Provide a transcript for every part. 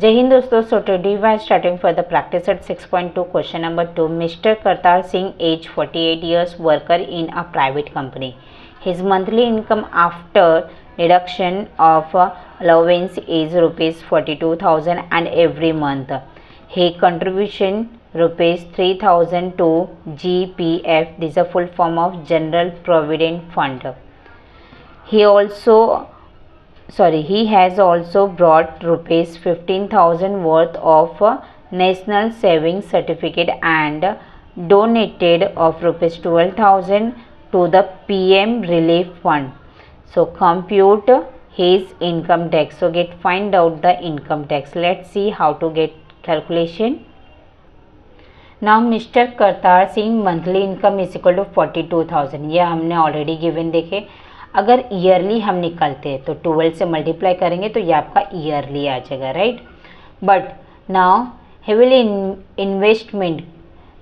जय हिंद दोस्तों. So today we are starting for the practice at 6.2 question number 2. Mr. Kartar Singh, age 48 years, worker in a private company. His monthly income after deduction of allowance is rupees 42,000 and every month he contribution rupees 3,000 to GPF. This is a full form of General Provident Fund. He has also brought rupees 15,000 worth of National Savings Certificate and donated of rupees 12,000 to the PM Relief Fund. So compute his income tax. So find out the income tax. Let's see how to get calculation. Now Mr. Kartar Singh monthly income is equal to 42,000. ये हमने already given देखे. अगर yearly हम निकालते हैं तो 12 से multiply करेंगे तो ये आपका ईयरली आ जाएगा, right. But now heavily investment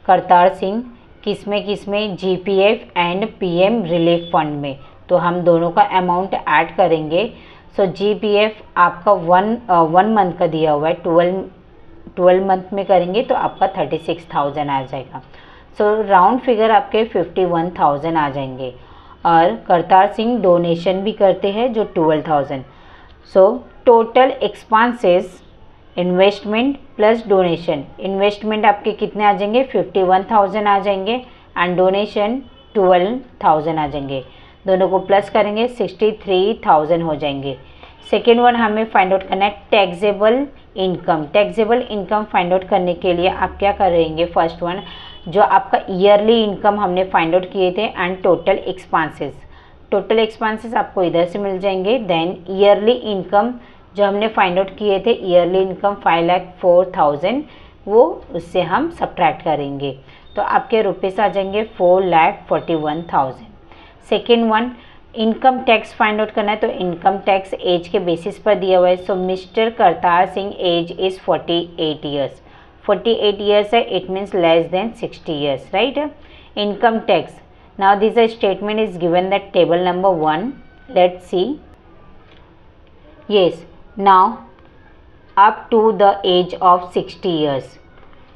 Kartar Singh किसमें GPF and PM relief fund में. तो हम दोनों का अमाउंट ऐड करेंगे. सो जीपीएफ आपका वन मंथ का दिया हुआ है, 12 मंथ में करेंगे तो आपका 36,000 आ जाएगा. सो राउंड फिगर आपके 51,000 आ जाएंगे. और करतार सिंह डोनेशन भी करते हैं जो 12,000. So total expenses investment plus donation. Investment आपके कितने आ जाएंगे, 51,000 आ जाएंगे एंड डोनेशन 12,000 आ जाएंगे. दोनों को प्लस करेंगे 63,000 हो जाएंगे. सेकेंड वन हमें फाइंड आउट करना है taxable income. Taxable income find out करने के लिए आप क्या करेंगे, फर्स्ट वन जो आपका ईयरली इनकम हमने फाइंड आउट किए थे एंड टोटल एक्सपेंसेस आपको इधर से मिल जाएंगे. देन ईयरली इनकम जो हमने फाइंड आउट किए थे, ईयरली इनकम 5,04,000, वो उससे हम सब्ट्रैक्ट करेंगे तो आपके रुपीस आ जाएंगे 4,41,000. Second one income tax find out करना है तो इनकम टैक्स एज के बेसिस पर दिया हुआ है. So mister Kartar Singh age is 48 years. 48 years है, it means less than 60 years, right? Income tax. Now this statement is given that table number 1. Let's see. Yes, now up to the age of 60 years.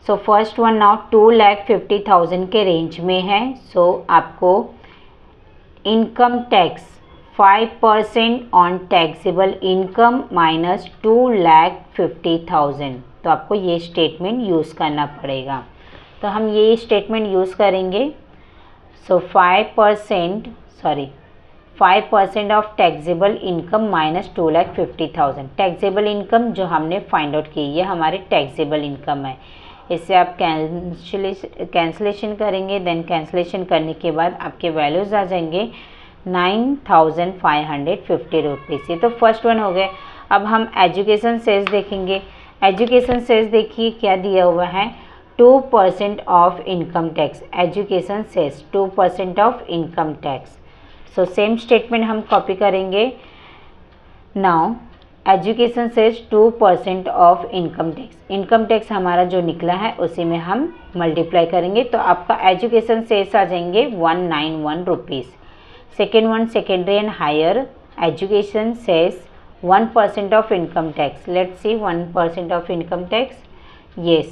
So first one now 2,50,000 के range में है. So आपको income tax 5% on taxable income minus 2,50,000. तो आपको ये statement use करना पड़ेगा. तो हम ये स्टेटमेंट यूज़ करेंगे. सो 5% of taxable income minus 2,50,000. Taxable income जो हमने फाइंड आउट की ये हमारी टैक्सेबल इनकम है. इससे आप कैंसलेशन करेंगे. देन कैंसलेशन करने के बाद आपके वैल्यूज़ आ जाएंगे 9,550 रुपीज़. ये तो फर्स्ट वन हो गए. अब हम एजुकेशन सेस देखेंगे. एजुकेशन सेस देखिए क्या दिया हुआ है, 2% of income tax. Education cess 2% of income tax. So same statement हम कॉपी करेंगे. Now education cess 2% of income tax. Income tax हमारा जो निकला है उसी में हम मल्टीप्लाई करेंगे तो आपका एजुकेशन सेस आ जाएंगे 191 rupees. Second one secondary and higher education cess 1% of income tax. Let's see 1% of income tax. Yes,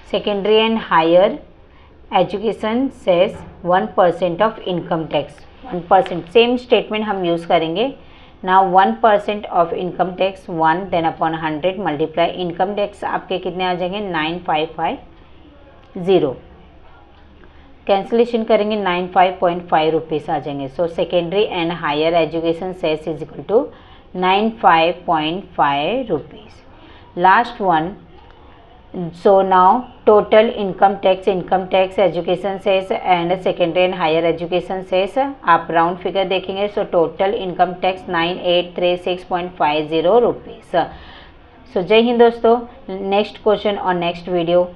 secondary and higher education says 1% of income tax. 1% same statement हम use करेंगे. Now 1% of income tax 1 then upon 100 multiply income tax आपके कितने आ जाएंगे 9,550. Cancellation करेंगे 95.5 rupees आ जाएंगे. So secondary and higher education cess is equal to 95.5 rupees. Last one. So now total income tax education says and secondary and higher education says आप round figure देखेंगे. So total income tax 9,836.50 rupees. सो जय हिंद दोस्तों. Next question और next video